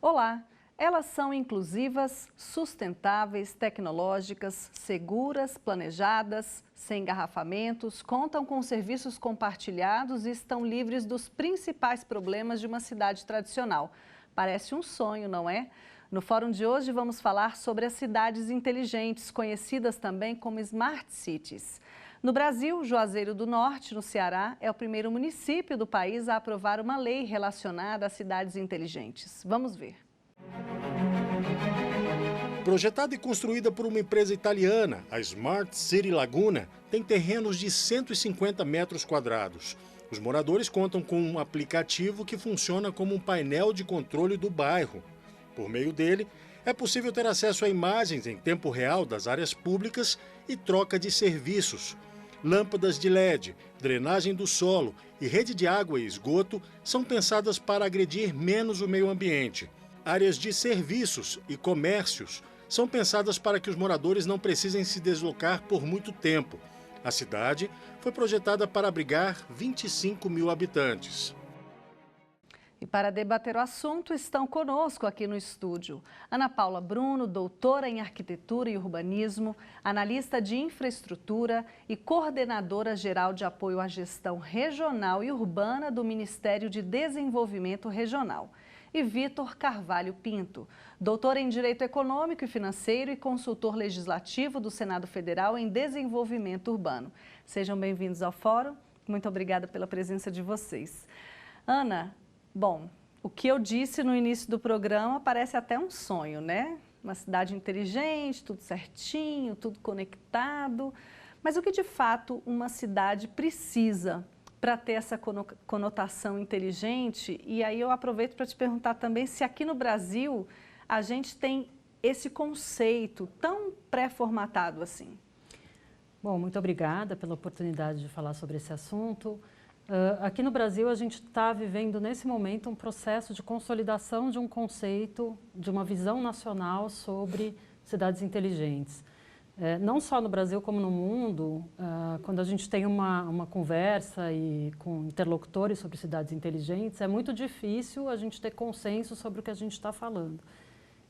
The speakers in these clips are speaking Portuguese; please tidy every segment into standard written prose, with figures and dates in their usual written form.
Olá! Elas são inclusivas, sustentáveis, tecnológicas, seguras, planejadas, sem engarrafamentos, contam com serviços compartilhados e estão livres dos principais problemas de uma cidade tradicional. Parece um sonho, não é? No fórum de hoje vamos falar sobre as cidades inteligentes, conhecidas também como Smart Cities. No Brasil, Juazeiro do Norte, no Ceará, é o primeiro município do país a aprovar uma lei relacionada a cidades inteligentes. Vamos ver. Projetada e construída por uma empresa italiana, a Smart City Laguna tem terrenos de 150 metros quadrados. Os moradores contam com um aplicativo que funciona como um painel de controle do bairro. Por meio dele, é possível ter acesso a imagens em tempo real das áreas públicas e troca de serviços. Lâmpadas de LED, drenagem do solo e rede de água e esgoto são pensadas para agredir menos o meio ambiente. Áreas de serviços e comércios são pensadas para que os moradores não precisem se deslocar por muito tempo. A cidade foi projetada para abrigar 25 mil habitantes. E para debater o assunto, estão conosco aqui no estúdio Ana Paula Bruno, doutora em Arquitetura e Urbanismo, analista de infraestrutura e coordenadora geral de apoio à gestão regional e urbana do Ministério de Desenvolvimento Regional. E Vitor Carvalho Pinto, doutor em Direito Econômico e Financeiro e consultor legislativo do Senado Federal em Desenvolvimento Urbano. Sejam bem-vindos ao Fórum. Muito obrigada pela presença de vocês. Ana, bom, o que eu disse no início do programa parece até um sonho, né? Uma cidade inteligente, tudo certinho, tudo conectado. Mas o que de fato uma cidade precisa para ter essa conotação inteligente? E aí eu aproveito para te perguntar também se aqui no Brasil a gente tem esse conceito tão pré-formatado assim. Bom, muito obrigada pela oportunidade de falar sobre esse assunto. Aqui no Brasil a gente está vivendo nesse momento um processo de consolidação de um conceito, de uma visão nacional sobre cidades inteligentes. Não só no Brasil como no mundo, quando a gente tem uma conversa e com interlocutores sobre cidades inteligentes, é muito difícil a gente ter consenso sobre o que a gente está falando.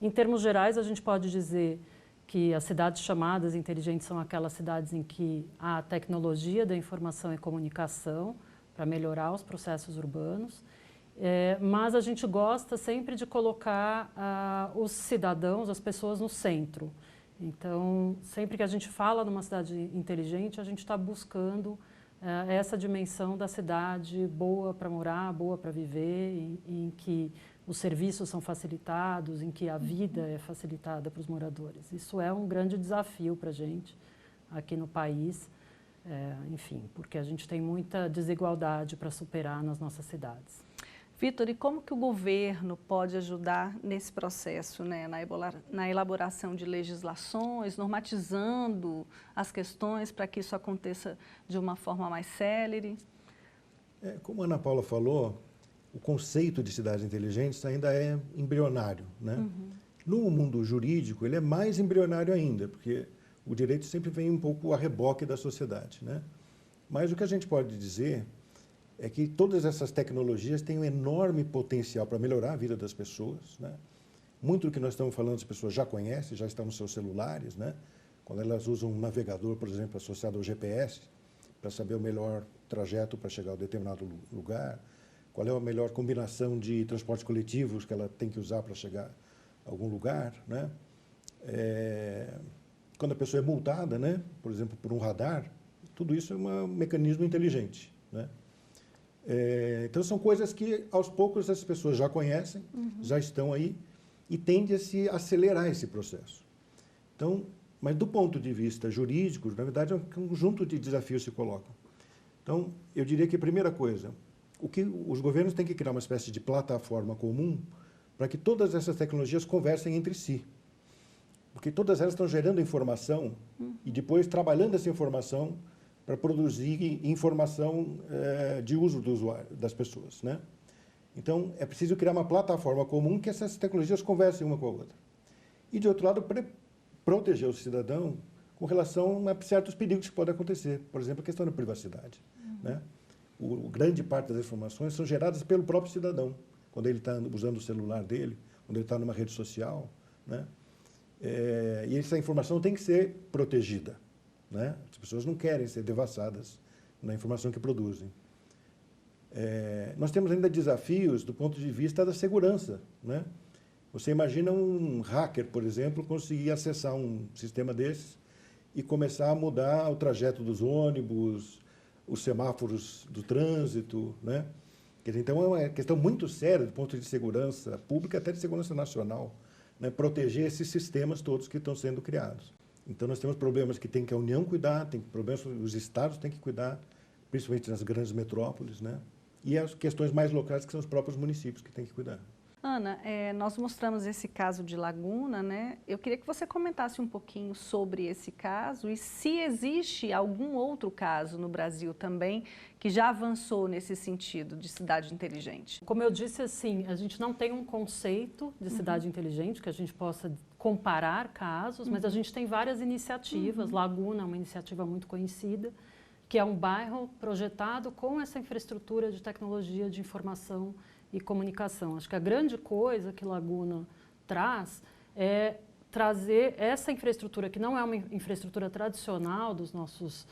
Em termos gerais, a gente pode dizer que as cidades chamadas inteligentes são aquelas cidades em que há tecnologia da informação e comunicação para melhorar os processos urbanos, mas a gente gosta sempre de colocar os cidadãos, as pessoas no centro. Então, sempre que a gente fala numa cidade inteligente, a gente está buscando essa dimensão da cidade boa para morar, boa para viver, em que os serviços são facilitados, em que a vida é facilitada para os moradores. Isso é um grande desafio para a gente aqui no país, enfim, porque a gente tem muita desigualdade para superar nas nossas cidades. Vitor, e como que o governo pode ajudar nesse processo, né, na elaboração de legislações, normatizando as questões para que isso aconteça de uma forma mais célere? Como a Ana Paula falou, o conceito de cidades inteligentes ainda é embrionário, né? Uhum. No mundo jurídico, ele é mais embrionário ainda, porque o direito sempre vem um pouco a reboque da sociedade, né? Mas o que a gente pode dizer é que todas essas tecnologias têm um enorme potencial para melhorar a vida das pessoas, né? Muito do que nós estamos falando as pessoas já conhecem, já estão nos seus celulares, né? Quando elas usam um navegador, por exemplo, associado ao GPS, para saber o melhor trajeto para chegar a determinado lugar, qual é a melhor combinação de transportes coletivos que ela tem que usar para chegar a algum lugar, né? Quando a pessoa é multada, né? Por exemplo, por um radar, tudo isso é um mecanismo inteligente, né? Então são coisas que aos poucos as pessoas já conhecem, já estão aí e tende a se acelerar esse processo. Então, mas do ponto de vista jurídico, na verdade é um conjunto de desafios se colocam. Então, eu diria que a primeira coisa, o que os governos têm que criar uma espécie de plataforma comum para que todas essas tecnologias conversem entre si. Porque todas elas estão gerando informação e depois trabalhando essa informação para produzir informação de uso do usuário, das pessoas, né? Então, é preciso criar uma plataforma comum que essas tecnologias conversem uma com a outra. E, de outro lado, proteger o cidadão com relação a certos perigos que podem acontecer. Por exemplo, a questão da privacidade. Né? Grande parte das informações são geradas pelo próprio cidadão, quando ele está usando o celular dele, quando ele está numa rede social. Né? E essa informação tem que ser protegida. Né? As pessoas não querem ser devassadas na informação que produzem. Nós temos ainda desafios do ponto de vista da segurança. Né? Você imagina um hacker, por exemplo, conseguir acessar um sistema desses e começar a mudar o trajeto dos ônibus, os semáforos do trânsito. Né? Quer dizer, então, é uma questão muito séria do ponto de segurança pública, até de segurança nacional, né? Proteger esses sistemas todos que estão sendo criados. Então, nós temos problemas que tem que a União cuidar, tem problemas que os estados têm que cuidar, principalmente nas grandes metrópoles, né? E as questões mais locais, que são os próprios municípios que têm que cuidar. Ana, nós mostramos esse caso de Laguna, né? Eu queria que você comentasse um pouquinho sobre esse caso e se existe algum outro caso no Brasil também que já avançou nesse sentido de cidade inteligente. Como eu disse, assim, a gente não tem um conceito de cidade inteligente que a gente possa comparar casos, mas a gente tem várias iniciativas. Laguna é uma iniciativa muito conhecida, que é um bairro projetado com essa infraestrutura de tecnologia de informação e comunicação. Acho que a grande coisa que Laguna traz é trazer essa infraestrutura, que não é uma infraestrutura tradicional dos nossos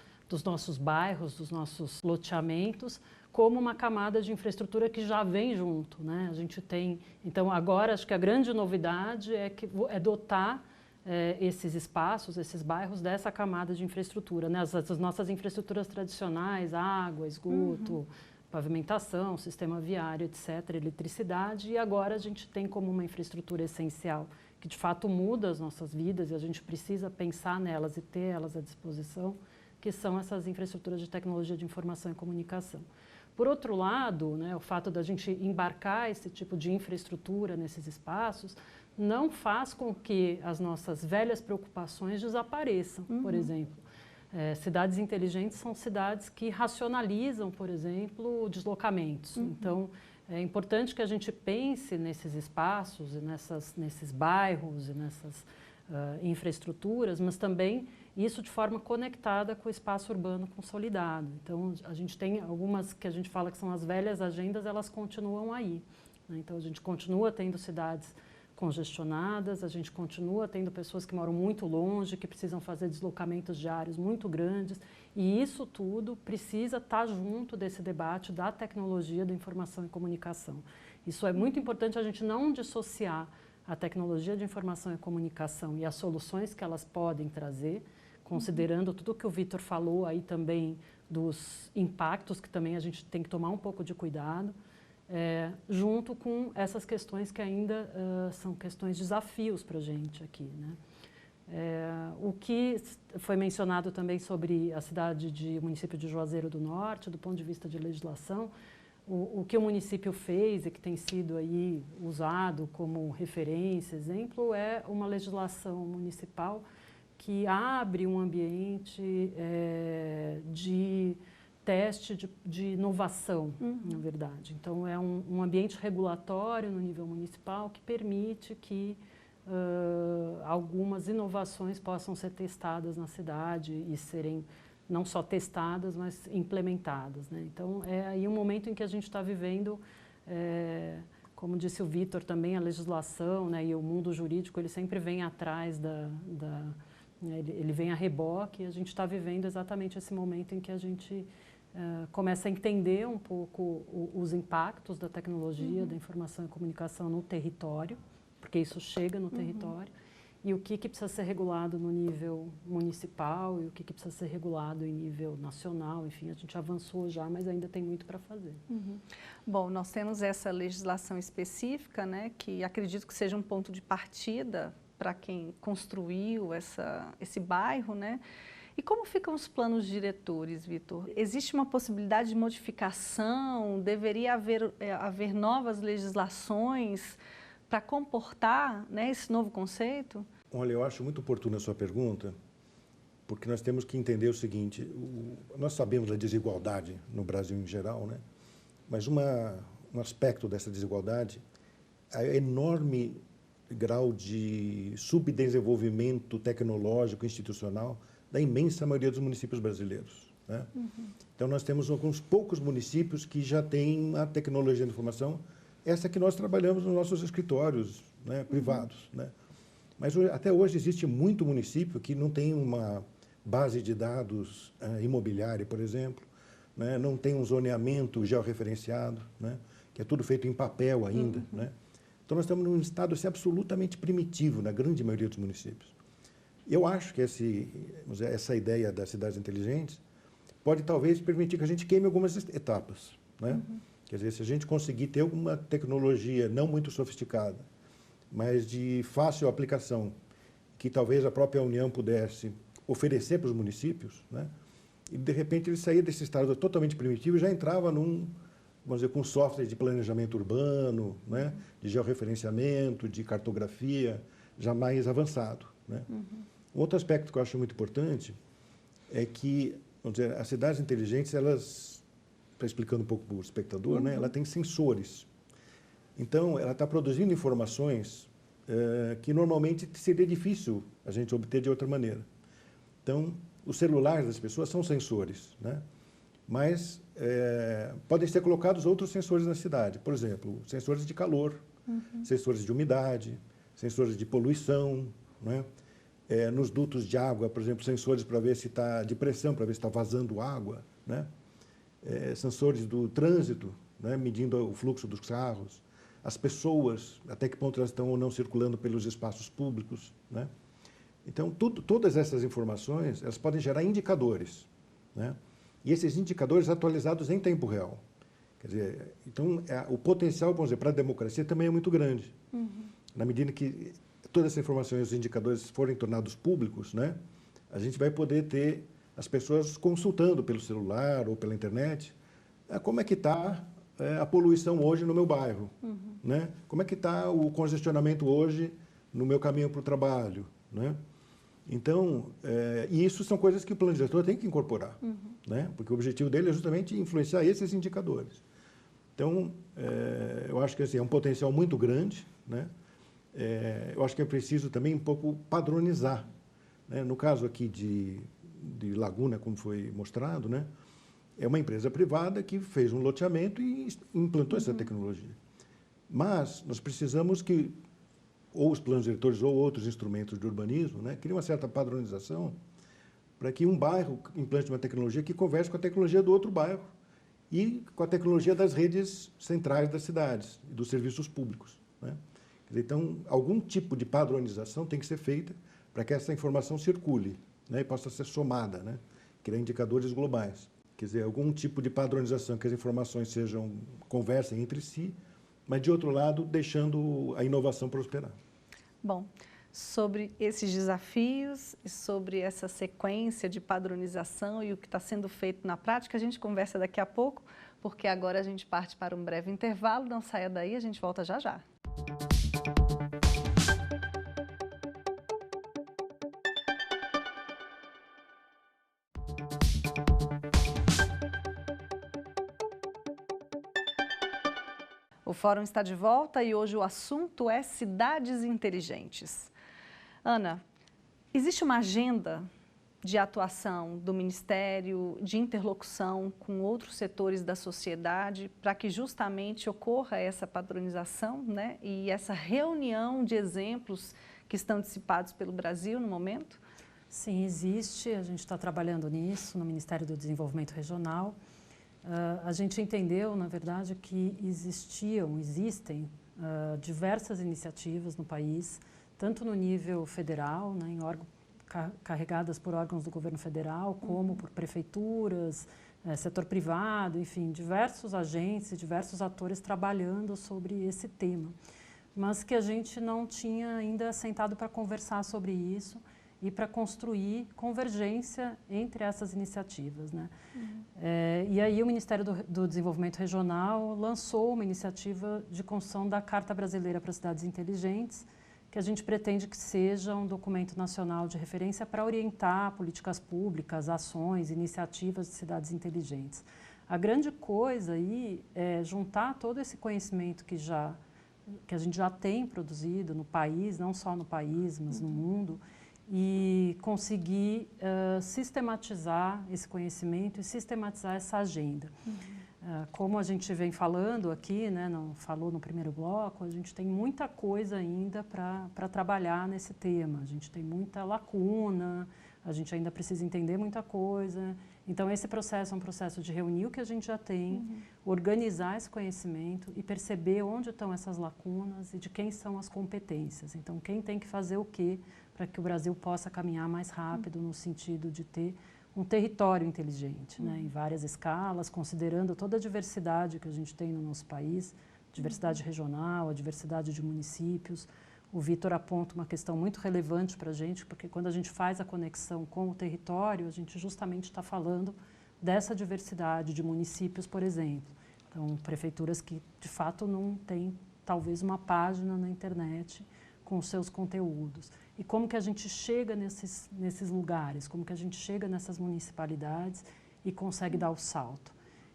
bairros, dos nossos loteamentos, como uma camada de infraestrutura que já vem junto. Né? A gente tem, então agora acho que a grande novidade é dotar esses espaços, esses bairros dessa camada de infraestrutura. Né? As nossas infraestruturas tradicionais, água, esgoto, pavimentação, sistema viário, etc., eletricidade, e agora a gente tem como uma infraestrutura essencial que de fato muda as nossas vidas e a gente precisa pensar nelas e ter elas à disposição, que são essas infraestruturas de tecnologia de informação e comunicação. Por outro lado, né, o fato da gente embarcar esse tipo de infraestrutura nesses espaços não faz com que as nossas velhas preocupações desapareçam, por exemplo. Cidades inteligentes são cidades que racionalizam, por exemplo, deslocamentos. Então, é importante que a gente pense nesses espaços, nesses bairros e nessas infraestruturas, mas também isso de forma conectada com o espaço urbano consolidado. Então, a gente tem algumas que a gente fala que são as velhas agendas, elas continuam aí. Né? Então, a gente continua tendo cidades congestionadas, a gente continua tendo pessoas que moram muito longe, que precisam fazer deslocamentos diários muito grandes, e isso tudo precisa estar junto desse debate da tecnologia da informação e comunicação. Isso é muito importante a gente não dissociar a tecnologia de informação e comunicação e as soluções que elas podem trazer, considerando tudo que o Vitor falou aí também dos impactos, que também a gente tem que tomar um pouco de cuidado, junto com essas questões que ainda são questões desafios para a gente aqui. Né? O que foi mencionado também sobre a cidade o município de Juazeiro do Norte, do ponto de vista de legislação, o que o município fez e que tem sido aí usado como referência, exemplo, é uma legislação municipal que abre um ambiente de teste de inovação, na verdade. Então, é um ambiente regulatório no nível municipal que permite que algumas inovações possam ser testadas na cidade e serem não só testadas, mas implementadas. Né? Então, é aí um momento em que a gente está vivendo, como disse o Vitor também, a legislação, né, e o mundo jurídico, ele sempre vem atrás ele vem a reboque, e a gente está vivendo exatamente esse momento em que a gente começa a entender um pouco os impactos da tecnologia, da informação e comunicação no território, porque isso chega no território, e o que precisa ser regulado no nível municipal e o que precisa ser regulado em nível nacional. Enfim, a gente avançou já, mas ainda tem muito para fazer. Bom, nós temos essa legislação específica, né, que acredito que seja um ponto de partida para quem construiu esse bairro, né? E como ficam os planos diretores, Vitor? Existe uma possibilidade de modificação? Deveria haver novas legislações para comportar, né, esse novo conceito? Olha, eu acho muito oportuna a sua pergunta, porque nós temos que entender o seguinte, nós sabemos da desigualdade no Brasil em geral, né? Mas um aspecto dessa desigualdade é a enorme grau de subdesenvolvimento tecnológico institucional da imensa maioria dos municípios brasileiros, né? Então, nós temos alguns poucos municípios que já têm a tecnologia da informação, essa que nós trabalhamos nos nossos escritórios, né, privados, né? Mas até hoje existe muito município que não tem uma base de dados imobiliária, por exemplo, né? Não tem um zoneamento georreferenciado, né? Que é tudo feito em papel ainda, né? Então, nós estamos num estado assim, absolutamente primitivo na grande maioria dos municípios. Eu acho que essa ideia das cidades inteligentes pode, talvez, permitir que a gente queime algumas etapas, né? Quer dizer, se a gente conseguir ter alguma tecnologia não muito sofisticada, mas de fácil aplicação, que talvez a própria União pudesse oferecer para os municípios, né? E, de repente, ele saía desse estado totalmente primitivo e já entrava vamos dizer, com software de planejamento urbano, né, de georreferenciamento, de cartografia, já mais avançado, né? Um outro aspecto que eu acho muito importante é que, vamos dizer, as cidades inteligentes, elas, para explicando um pouco para o espectador, né, ela tem sensores. Então, ela está produzindo informações que normalmente seria difícil a gente obter de outra maneira. Então, os celulares das pessoas são sensores, né? Mas podem ser colocados outros sensores na cidade. Por exemplo, sensores de calor, sensores de umidade, sensores de poluição, né? Nos dutos de água, por exemplo, sensores para ver se está de pressão, para ver se está vazando água, né? Sensores do trânsito, né? Medindo o fluxo dos carros, as pessoas, até que ponto elas estão ou não circulando pelos espaços públicos, né? Então, todas essas informações, elas podem gerar indicadores, né? E esses indicadores atualizados em tempo real. Quer dizer, então, o potencial, vamos dizer, para a democracia também é muito grande. Na medida que todas essas informações e os indicadores forem tornados públicos, né, a gente vai poder ter as pessoas consultando pelo celular ou pela internet como é que está a poluição hoje no meu bairro, né? Como é que está o congestionamento hoje no meu caminho para o trabalho, né? Então, e isso são coisas que o plano diretor tem que incorporar, né? Porque o objetivo dele é justamente influenciar esses indicadores. Então, eu acho que assim, é um potencial muito grande, né? Eu acho que é preciso também um pouco padronizar, né? No caso aqui de Laguna, como foi mostrado, né? É uma empresa privada que fez um loteamento e implantou essa tecnologia. Mas nós precisamos que ou os planos diretores ou outros instrumentos de urbanismo, né, criem uma certa padronização para que um bairro implante uma tecnologia que converse com a tecnologia do outro bairro e com a tecnologia das redes centrais das cidades e dos serviços públicos, né? Então, algum tipo de padronização tem que ser feita para que essa informação circule, né, e possa ser somada, né, criar indicadores globais. Quer dizer, algum tipo de padronização que as informações conversem entre si, mas, de outro lado, deixando a inovação prosperar. Bom, sobre esses desafios e sobre essa sequência de padronização e o que está sendo feito na prática, a gente conversa daqui a pouco, porque agora a gente parte para um breve intervalo. Não saia daí, a gente volta já já. O Fórum está de volta e hoje o assunto é cidades inteligentes. Ana, existe uma agenda de atuação do Ministério, de interlocução com outros setores da sociedade para que justamente ocorra essa padronização, né, e essa reunião de exemplos que estão dissipados pelo Brasil no momento? Sim, existe. A gente está trabalhando nisso no Ministério do Desenvolvimento Regional. A gente entendeu, na verdade, que existem diversas iniciativas no país, tanto no nível federal, né, carregadas por órgãos do governo federal, como por prefeituras, setor privado, enfim, diversos agentes e diversos atores trabalhando sobre esse tema, mas que a gente não tinha ainda sentado para conversar sobre isso e para construir convergência entre essas iniciativas, né? E aí o Ministério do Desenvolvimento Regional lançou uma iniciativa de construção da Carta Brasileira para Cidades Inteligentes, que a gente pretende que seja um documento nacional de referência para orientar políticas públicas, ações, iniciativas de cidades inteligentes. A grande coisa aí é juntar todo esse conhecimento que já que a gente já tem produzido no país, não só no país, mas no mundo, e conseguir sistematizar esse conhecimento e sistematizar essa agenda. Como a gente vem falando aqui, né, falou no primeiro bloco, a gente tem muita coisa ainda para trabalhar nesse tema. A gente tem muita lacuna, a gente ainda precisa entender muita coisa. Então, esse processo é um processo de reunir o que a gente já tem, organizar esse conhecimento e perceber onde estão essas lacunas e de quem são as competências. Então, quem tem que fazer o quê para que o Brasil possa caminhar mais rápido no sentido de ter um território inteligente, né, em várias escalas, considerando toda a diversidade que a gente tem no nosso país, diversidade regional, a diversidade de municípios. O Vitor aponta uma questão muito relevante para a gente, porque quando a gente faz a conexão com o território, a gente justamente está falando dessa diversidade de municípios, por exemplo. Então, prefeituras que, de fato, não têm, talvez, uma página na internet com os seus conteúdos. E como que a gente chega nesses lugares, como que a gente chega nessas municipalidades e consegue dar o salto.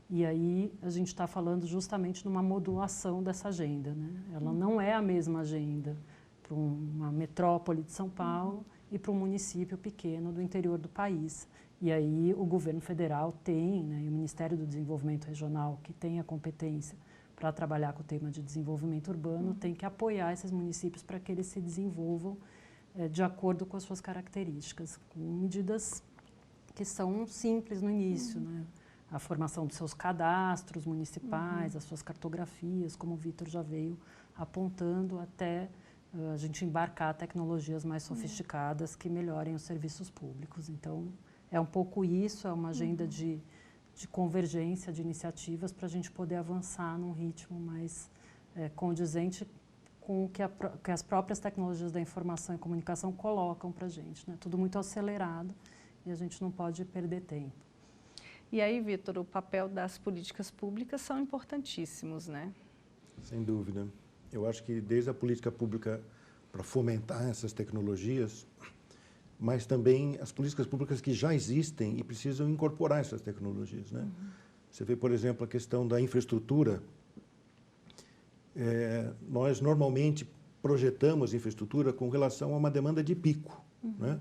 E aí a gente está falando justamente numa modulação dessa agenda, né? Ela não é a mesma agenda para uma metrópole de São Paulo e para um município pequeno do interior do país. E aí o governo federal tem, né, e o Ministério do Desenvolvimento Regional, que tem a competência para trabalhar com o tema de desenvolvimento urbano, tem que apoiar esses municípios para que eles se desenvolvam de acordo com as suas características, com medidas que são simples no início, né? A formação dos seus cadastros municipais, as suas cartografias, como o Vitor já veio apontando, até a gente embarcar tecnologias mais sofisticadas que melhorem os serviços públicos. Então, é um pouco isso, é uma agenda de convergência de iniciativas para a gente poder avançar num ritmo mais condizente com o que as próprias tecnologias da informação e comunicação colocam para a gente, né? Tudo muito acelerado e a gente não pode perder tempo. E aí, Vitor, o papel das políticas públicas são importantíssimos, né? Sem dúvida. Eu acho que desde a política pública para fomentar essas tecnologias, mas também as políticas públicas que já existem e precisam incorporar essas tecnologias, né? Você vê, por exemplo, a questão da infraestrutura. Nós normalmente projetamos infraestrutura com relação a uma demanda de pico, né?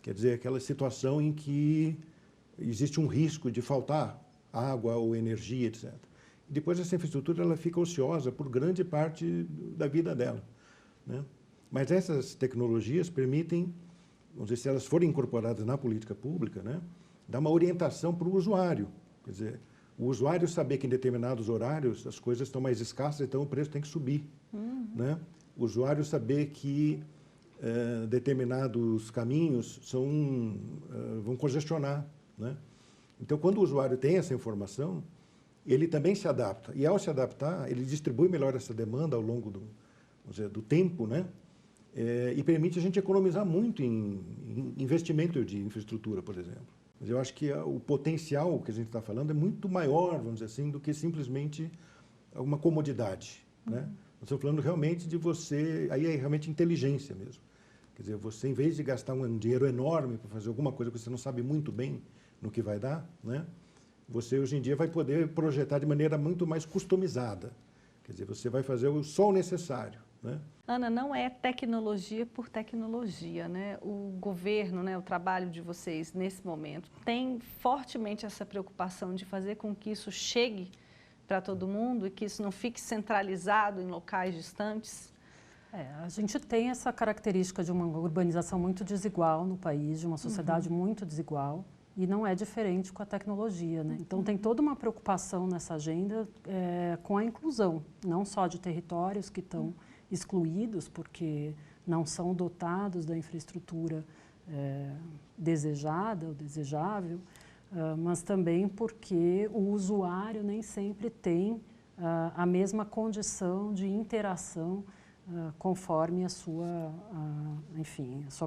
Quer dizer, aquela situação em que existe um risco de faltar água ou energia, etc. E depois essa infraestrutura ela fica ociosa por grande parte da vida dela, né? Mas essas tecnologias permitem, vamos dizer, se elas forem incorporadas na política pública, né, dar uma orientação para o usuário. Quer dizer, o usuário saber que em determinados horários as coisas estão mais escassas, então o preço tem que subir, né? O usuário saber que determinados caminhos vão congestionar, né? Então, quando o usuário tem essa informação, ele também se adapta. E, ao se adaptar, ele distribui melhor essa demanda ao longo do tempo, né? E permite a gente economizar muito em investimento de infraestrutura, por exemplo. Mas eu acho que o potencial que a gente está falando é muito maior, vamos dizer assim, do que simplesmente uma comodidade, né? Nós estamos falando realmente de você... Aí é realmente inteligência mesmo. Quer dizer, você, em vez de gastar um dinheiro enorme para fazer alguma coisa que você não sabe muito bem no que vai dar, né? Você, hoje em dia, vai poder projetar de maneira muito mais customizada. Quer dizer, você vai fazer só o necessário, né? Ana, não é tecnologia por tecnologia, né? O governo, né, o trabalho de vocês nesse momento tem fortemente essa preocupação de fazer com que isso chegue para todo mundo e que isso não fique centralizado em locais distantes? A gente tem essa característica de uma urbanização muito desigual no país, de uma sociedade muito desigual, e não é diferente com a tecnologia, né? Então, tem toda uma preocupação nessa agenda com a inclusão, não só de territórios que estão excluídos porque não são dotados da infraestrutura desejada ou desejável, mas também porque o usuário nem sempre tem a mesma condição de interação conforme a sua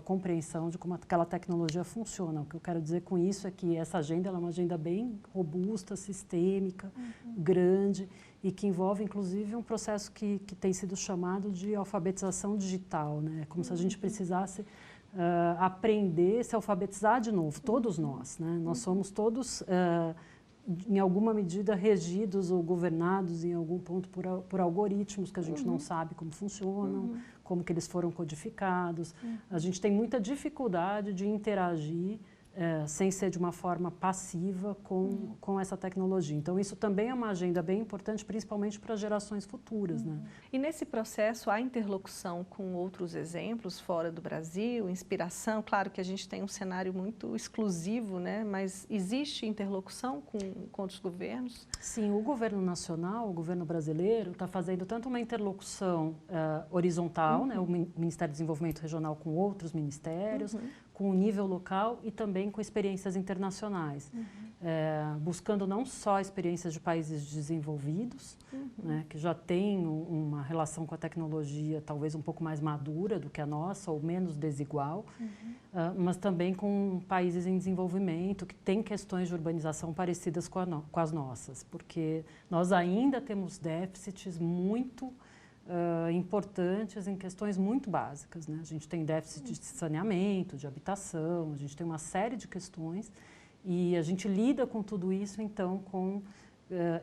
compreensão de como aquela tecnologia funciona. O que eu quero dizer com isso é que essa agenda é uma agenda bem robusta, sistêmica, grande, e que envolve, inclusive, um processo que tem sido chamado de alfabetização digital, né? Como se a gente precisasse aprender, se alfabetizar de novo, todos nós, né? Nós somos todos em alguma medida, regidos ou governados em algum ponto por algoritmos que a gente não sabe como funcionam, como que eles foram codificados. A gente tem muita dificuldade de interagir sem ser de uma forma passiva com essa tecnologia. Então, isso também é uma agenda bem importante, principalmente para gerações futuras, né? E nesse processo, há interlocução com outros exemplos fora do Brasil, inspiração? Claro que a gente tem um cenário muito exclusivo, né? Mas existe interlocução com outros governos? Sim, o governo nacional, o governo brasileiro, está fazendo tanto uma interlocução horizontal, né? O Ministério do Desenvolvimento Regional com outros ministérios, com o nível local e também com experiências internacionais, buscando não só experiências de países desenvolvidos, né, que já têm uma relação com a tecnologia talvez um pouco mais madura do que a nossa ou menos desigual, mas também com países em desenvolvimento que têm questões de urbanização parecidas com as nossas, porque nós ainda temos déficits muito importantes em questões muito básicas, né? A gente tem déficit de saneamento, de habitação, a gente tem uma série de questões e a gente lida com tudo isso, então, com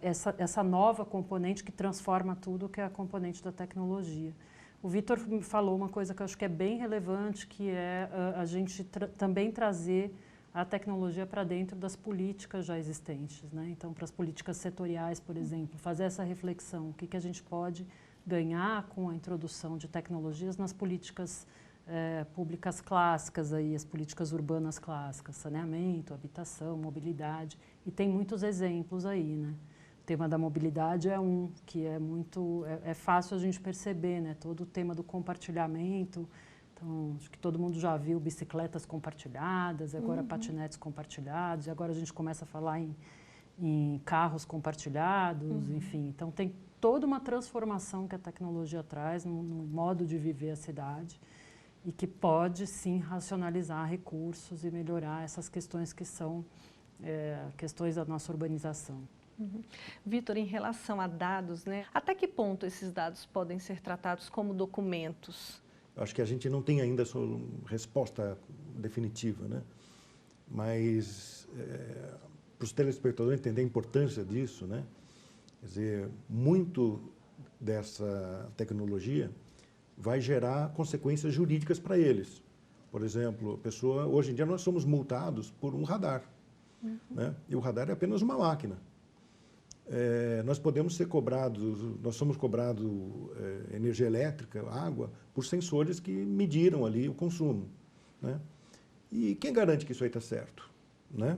essa nova componente que transforma tudo, que é a componente da tecnologia. O Vitor falou uma coisa que eu acho que é bem relevante, que é a gente também trazer a tecnologia para dentro das políticas já existentes, né? Então, para as políticas setoriais, por exemplo, fazer essa reflexão, o que a gente pode ganhar com a introdução de tecnologias nas políticas públicas clássicas, aí, as políticas urbanas clássicas, saneamento, habitação, mobilidade, e tem muitos exemplos aí, né? O tema da mobilidade é um que é muito, é fácil a gente perceber, né? Todo o tema do compartilhamento, então, acho que todo mundo já viu bicicletas compartilhadas, agora patinetes compartilhados, e agora a gente começa a falar em carros compartilhados, enfim, então tem toda uma transformação que a tecnologia traz no modo de viver a cidade e que pode, sim, racionalizar recursos e melhorar essas questões que são questões da nossa urbanização. Vitor, em relação a dados, né, até que ponto esses dados podem ser tratados como documentos? Acho que a gente não tem ainda a sua resposta definitiva, né? Mas, para os telespectadores entenderem a importância disso, né? Quer dizer, muito dessa tecnologia vai gerar consequências jurídicas para eles. Por exemplo, hoje em dia nós somos multados por um radar, né? E o radar é apenas uma máquina. Nós podemos ser cobrados, nós somos cobrados energia elétrica, água, por sensores que mediram ali o consumo, né? E quem garante que isso aí está certo, né?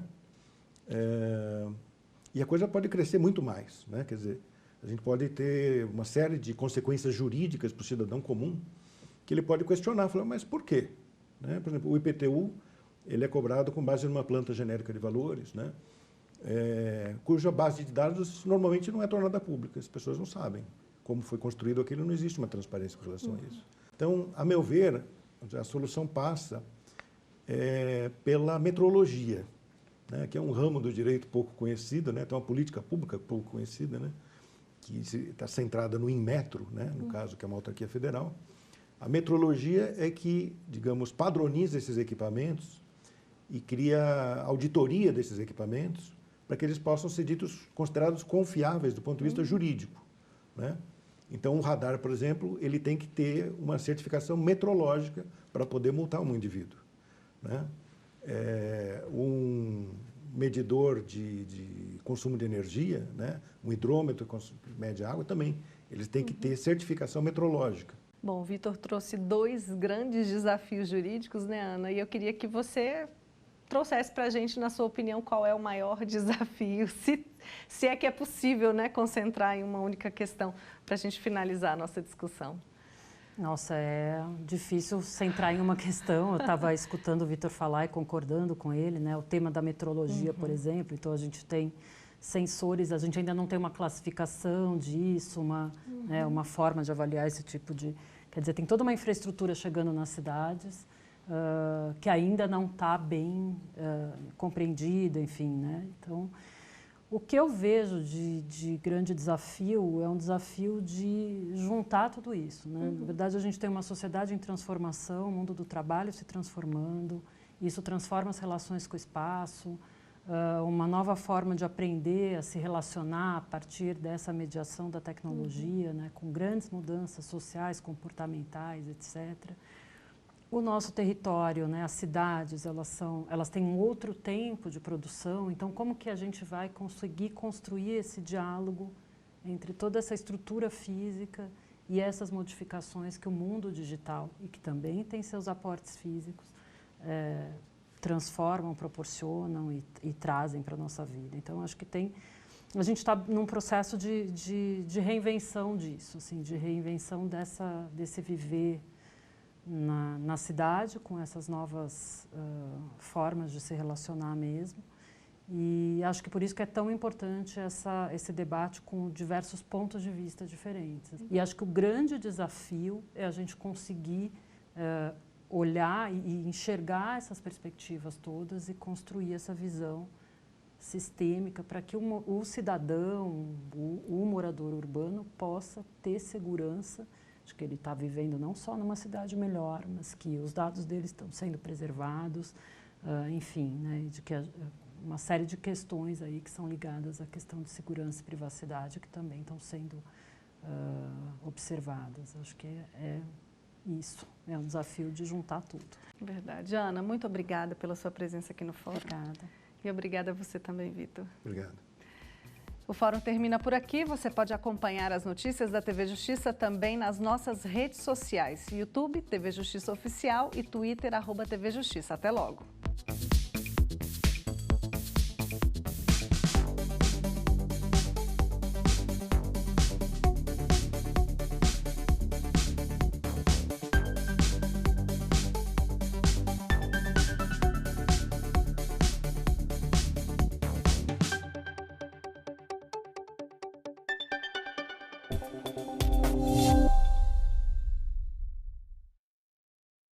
E a coisa pode crescer muito mais, né? Quer dizer, a gente pode ter uma série de consequências jurídicas para o cidadão comum que ele pode questionar, falar, mas por quê? Né? Por exemplo, o IPTU, ele é cobrado com base numa planta genérica de valores, né? Cuja base de dados normalmente não é tornada pública, as pessoas não sabem como foi construído aquilo, não existe uma transparência com relação a isso. Então, a meu ver, a solução passa pela metrologia, né, que é um ramo do direito pouco conhecido, né, tem uma política pública pouco conhecida, né, que está centrada no Inmetro, né, no caso, que é uma autarquia federal. A metrologia é que, digamos, padroniza esses equipamentos e cria auditoria desses equipamentos para que eles possam ser considerados confiáveis do ponto de vista jurídico, né? Então, o radar, por exemplo, ele tem que ter uma certificação metrológica para poder multar um indivíduo, né? Um medidor de consumo de energia, né? Um hidrômetro que mede água também, eles têm que ter certificação metrológica. Bom, o Vitor trouxe 2 grandes desafios jurídicos, né, Ana? E eu queria que você trouxesse para a gente, na sua opinião, qual é o maior desafio, se é que é possível, né, concentrar em uma única questão, para a gente finalizar a nossa discussão. Nossa, é difícil centrar em uma questão. Eu estava escutando o Vitor falar e concordando com ele, né? O tema da metrologia, por exemplo. Então, a gente tem sensores, a gente ainda não tem uma classificação disso, né, uma forma de avaliar esse tipo de... Quer dizer, tem toda uma infraestrutura chegando nas cidades que ainda não está bem compreendida, enfim, né? Então, o que eu vejo de grande desafio é um desafio de juntar tudo isso, né? Na verdade, a gente tem uma sociedade em transformação, o mundo do trabalho se transformando, isso transforma as relações com o espaço, uma nova forma de aprender a se relacionar a partir dessa mediação da tecnologia, né, com grandes mudanças sociais, comportamentais, etc. O nosso território, né, as cidades, elas têm um outro tempo de produção, então como que a gente vai conseguir construir esse diálogo entre toda essa estrutura física e essas modificações que o mundo digital, e que também tem seus aportes físicos, transformam, proporcionam e trazem para a nossa vida. Então, acho que a gente está num processo de reinvenção disso, assim, de reinvenção desse viver na cidade, com essas novas formas de se relacionar mesmo. E acho que por isso que é tão importante esse debate com diversos pontos de vista diferentes. E acho que o grande desafio é a gente conseguir olhar e enxergar essas perspectivas todas e construir essa visão sistêmica para que o cidadão, o morador urbano possa ter segurança de que ele está vivendo não só numa cidade melhor, mas que os dados dele estão sendo preservados, enfim, né, de que uma série de questões aí que são ligadas à questão de segurança e privacidade que também estão sendo observadas. Acho que isso, é um desafio de juntar tudo. Verdade. Ana, muito obrigada pela sua presença aqui no Fórum. Obrigada. E obrigada a você também, Vitor. Obrigado. O Fórum termina por aqui. Você pode acompanhar as notícias da TV Justiça também nas nossas redes sociais. YouTube, TV Justiça Oficial e Twitter, @TV Justiça. Até logo.